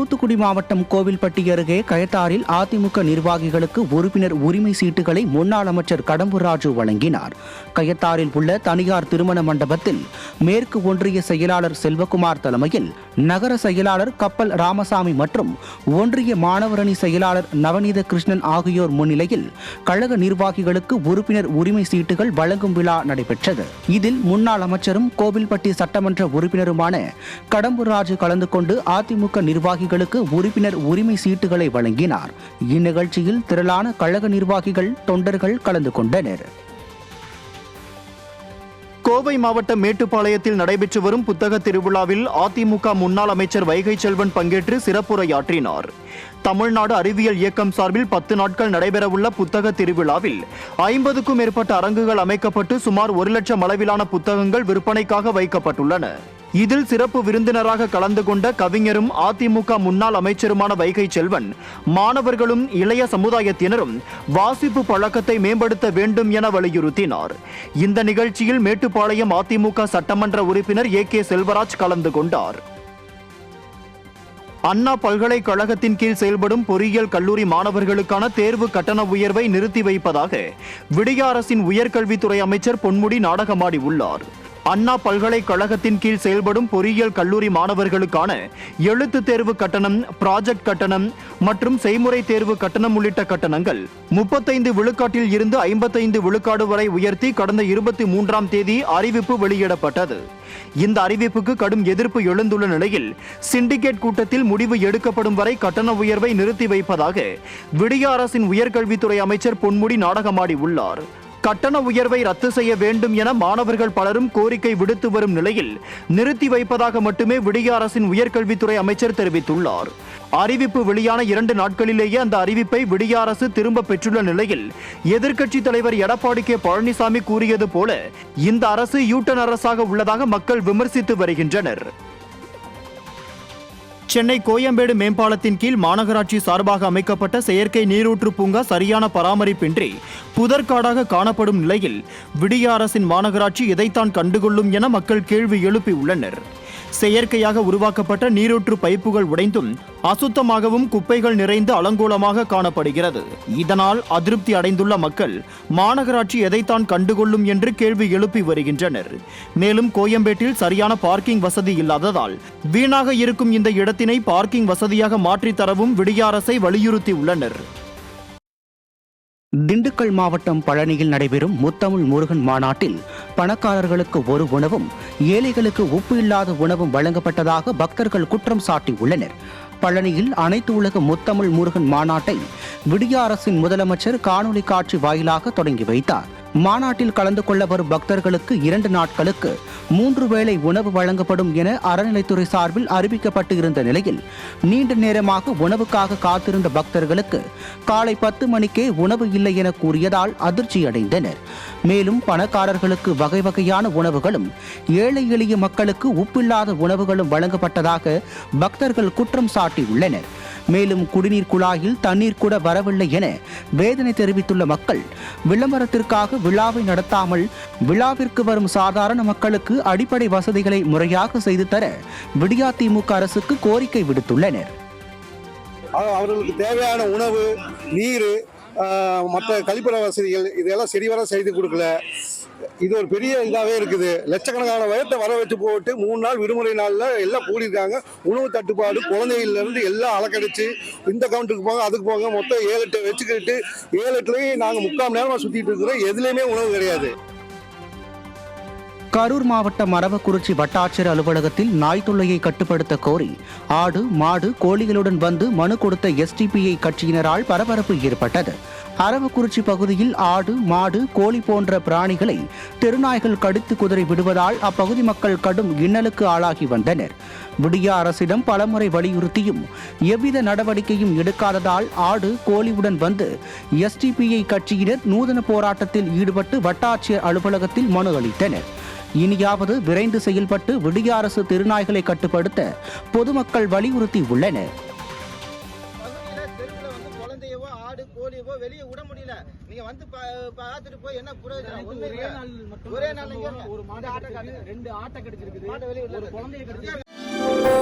தூத்துக்குடி மாவட்டம் கோவில்பட்டி அருகே கயத்தாரில் அதிமுக நிர்வாகிகளுக்கு உறுப்பினர் உரிமை சீட்டுகளை முன்னாள் அமைச்சர் கடம்பூர் ராஜு வழங்கினார். கயத்தாரில் உள்ள தனியார் திருமண மண்டபத்தில் மேற்கு ஒன்றிய செயலாளர் செல்வகுமார் தலைமையில் நகர செயலாளர் கப்பல் ராமசாமி மற்றும் ஒன்றிய மாணவரணி செயலாளர் நவநீத கிருஷ்ணன் ஆகியோர் முன்னிலையில் கழக நிர்வாகிகளுக்கு உறுப்பினர் உரிமை சீட்டுகள் வழங்கும் விழா நடைபெற்றது. இதில் முன்னாள் அமைச்சரும் கோவில்பட்டி சட்டமன்ற உறுப்பினருமான கடம்பூர் ராஜு கலந்து கொண்டு அதிமுக நிர்வாகிகளுக்கு உறுப்பினர் உரிமை சீட்டுகளை வழங்கினார். இந்நிகழ்ச்சியில் திரளான கழக நிர்வாகிகள், தொண்டர்கள் கலந்து கொண்டனர். கோவை மாவட்டம் மேட்டுப்பாளையத்தில் நடைபெற்று வரும் புத்தக திருவிழாவில் அதிமுக முன்னாள் அமைச்சர் வைகை செல்வன் பங்கேற்று சிறப்புரையாற்றினார். தமிழ்நாடு அறிவியல் இயக்கம் சார்பில் 10 நாட்கள் நடைபெறவுள்ள புத்தக திருவிழாவில் 50க்கும் மேற்பட்ட அரங்குகள் அமைக்கப்பட்டு சுமார் 1 லட்சம் அளவிலான புத்தகங்கள் விற்பனைக்காக வைக்கப்பட்டுள்ளன. இதில் சிறப்பு விருந்தினராக கலந்து கொண்ட கவிஞரும் அதிமுக முன்னாள் அமைச்சருமான வைகை செல்வன், மாணவர்களும் இளைய சமுதாயத்தினரும் வாசிப்பு பழக்கத்தை மேம்படுத்த வேண்டும் என வலியுறுத்தினார். இந்த நிகழ்ச்சியில் மேட்டுப்பாளையம் அதிமுக சட்டமன்ற உறுப்பினர் AK செல்வராஜ் கலந்து கொண்டார். அண்ணா பல்கலைக்கழகத்தின் கீழ் செயல்படும் பொறியியல் கல்லூரி மாணவர்களுக்கான தேர்வு கட்டண உயர்வை நிறுத்தி வைப்பதாக விடிய அரசின் உயர்கல்வித்துறை அமைச்சர் பொன்முடி நாடகமாடி உள்ளார். அண்ணா பல்கலைக்கழகத்தின் கீழ் செயல்படும் பொறியியல் கல்லூரி மாணவர்களுக்கான எழுத்து தேர்வு கட்டணம், ப்ராஜெக்ட் கட்டணம் மற்றும் செய்முறை தேர்வு கட்டணம் உள்ளிட்ட கட்டணங்கள் 35 விழுக்காட்டில் இருந்து 55 விழுக்காடு வரை உயர்த்தி கடந்த 23ஆம் தேதி அறிவிப்பு வெளியிடப்பட்டது. இந்த அறிவிப்புக்கு கடும் எதிர்ப்பு எழுந்துள்ள நிலையில் சிண்டிகேட் கூட்டத்தில் முடிவு எடுக்கப்படும் வரை கட்டண உயர்வை நிறுத்தி வைப்பதாக விடிய அரசின் உயர்கல்வித்துறை அமைச்சர் பொன்முடி நாடகமாடி உள்ளார். கட்டண உயர்வை ரத்து செய்ய வேண்டும் என மாணவர்கள் பலரும் கோரிக்கை விடுத்து வரும் நிலையில் நிறுத்தி வைப்பதாக மட்டுமே விடிய அரசின் உயர்கல்வித்துறை அமைச்சர் தெரிவித்துள்ளார். அறிவிப்பு வெளியான 2 நாட்களிலேயே அந்த அறிவிப்பை விடிய அரசு திரும்ப பெற்றுள்ள நிலையில் எதிர்க்கட்சித் தலைவர் எடப்பாடி K பழனிசாமி கூறியது போல இந்த அரசு யூட்டன் அரசாக உள்ளதாக மக்கள் விமர்சித்து வருகின்றனர். சென்னை கோயம்பேடு மேம்பாலத்தின் கீழ் மாநகராட்சி சார்பாக அமைக்கப்பட்ட செயற்கை நீரூற்று பூங்கா சரியான பராமரிப்பின்றி புதற்காடாக காணப்படும் நிலையில் விடிய அரசின் மாநகராட்சி எதைத்தான் கண்டுகொள்ளும் என மக்கள் கேள்வி எழுப்பியுள்ளனர். செயற்கையாக உருவாக்கப்பட்ட நீரூற்று பைப்புகள் உடைந்தும் அசுத்தமாகவும் குப்பைகள் நிறைந்து அலங்கோலமாக காணப்படுகிறது. இதனால் அதிருப்தி அடைந்துள்ள மக்கள் மாநகராட்சி எதைத்தான் கண்டுகொள்ளும் என்று கேள்வி எழுப்பி வருகின்றனர். மேலும் கோயம்பேட்டில் சரியான பார்க்கிங் வசதி இல்லாததால் வீணாக இருக்கும் இந்த இடத்தினை பார்க்கிங் வசதியாக மாற்றித் தரவும் விடிய அரசை வலியுறுத்தியுள்ளனர். திண்டுக்கல் மாவட்டம் பழனியில் நடைபெறும் முத்தமிழ் முருகன் மாநாட்டில் பணக்காரர்களுக்கு ஒரு உணவும் ஏழைகளுக்கு உப்பு இல்லாத உணவும் வழங்கப்பட்டதாக பக்தர்கள் குற்றம் சாட்டியுள்ளனர். பழனியில் அனைத்து உலக முத்தமிழ் முருகன் மாநாட்டை விடிய அரசின் முதலமைச்சர் காணொலி காட்சி வாயிலாக தொடங்கி வைத்தார். மாநாட்டில் கலந்து கொள்ள வரும் பக்தர்களுக்கு 2 நாட்களுக்கு 3 வேளை உணவு வழங்கப்படும் என அறநிலைத்துறை சார்பில் அறிவிக்கப்பட்டு இருந்த நிலையில் நீண்ட நேரமாக உணவுக்காக காத்திருந்த பக்தர்களுக்கு காலை 10 மணிக்கே உணவு இல்லை என கூறியதால் அதிர்ச்சி அடைந்தனர். மேலும் பணக்காரர்களுக்கு வகை வகையான உணவுகளும் ஏழை எளிய மக்களுக்கு உப்பில்லாத உணவுகளும் வழங்கப்பட்டதாக பக்தர்கள் குற்றம் சாட்டியுள்ளனர். மேலும் குடிநீர் குழாயில் தண்ணீர் கூட வரவில்லை என வேதனை தெரிவித்துள்ள மக்கள் விளம்பரத்திற்காக விழாவை நடத்தாமல் விழாவிற்கு வரும் சாதாரண மக்களுக்கு அடிப்படை வசதிகளை முறையாக செய்து தர விடியா திமுக அரசுக்கு கோரிக்கை விடுத்துள்ளனர். அவர்களுக்கு தேவையான உணவு, நீர், மற்ற கழிப்பற வசதிகள் இதெல்லாம் சரிவர செய்து கொடுக்கல. இது ஒரு பெரிய இதாகவே இருக்குது. லட்சக்கணக்கான வயத்தை வர வச்சு போட்டு 3 நாள் விடுமுறை நாளில் எல்லாம் கூடியிருக்காங்க. உணவு தட்டுப்பாடு, குழந்தைகளிலிருந்து எல்லாம் அலக்கடிச்சு இந்த கவுண்ட்டுக்கு போங்க அதுக்கு போங்க, மொத்தம் 7-8 வச்சுக்கிட்டு 7-8லையும் நாங்கள் 3/4 மணி நேரமாக சுற்றிட்டு இருக்கிறோம். எதுலேயுமே உணவு கிடையாது. கரூர் மாவட்டம் அரவக்குறிச்சி வட்டாட்சியர் அலுவலகத்தில் நாய் தொல்லையை கட்டுப்படுத்த கோரி ஆடு, மாடு, கோழிகளுடன் வந்து மனு கொடுத்த SDPI கட்சியினரால் பரபரப்பு ஏற்பட்டது. அரவக்குறிச்சி பகுதியில் ஆடு, மாடு, கோழி போன்ற பிராணிகளை தெருநாய்கள் கடித்து குதறி விடுவதால் அப்பகுதி மக்கள் கடும் இன்னலுக்கு ஆளாகி வந்தனர். விடிய அரசிடம் பலமுறை வலியுறுத்தியும் எவ்வித நடவடிக்கையும் எடுக்காததால் ஆடு, கோழியுடன் வந்து SDPI கட்சியினர் நூதன போராட்டத்தில் ஈடுபட்டு வட்டாட்சியர் அலுவலகத்தில் மனு அளித்தனர். இனியாவது விரைந்து செயல்பட்டு விடிய அரசு தெருநாய்களை கட்டுப்படுத்த பொதுமக்கள் வலியுறுத்தி உள்ளனர். கோழியவோ வெளியே விட முடியல. நீங்க வந்து பார்த்துட்டு போய் என்ன பிரயோஜனம்? ஒரே நாள் ஒரு மாடு 2 ஆட்டை கடிச்சிருக்குது, ஒரு குழந்தைய கடிச்சிருக்கு.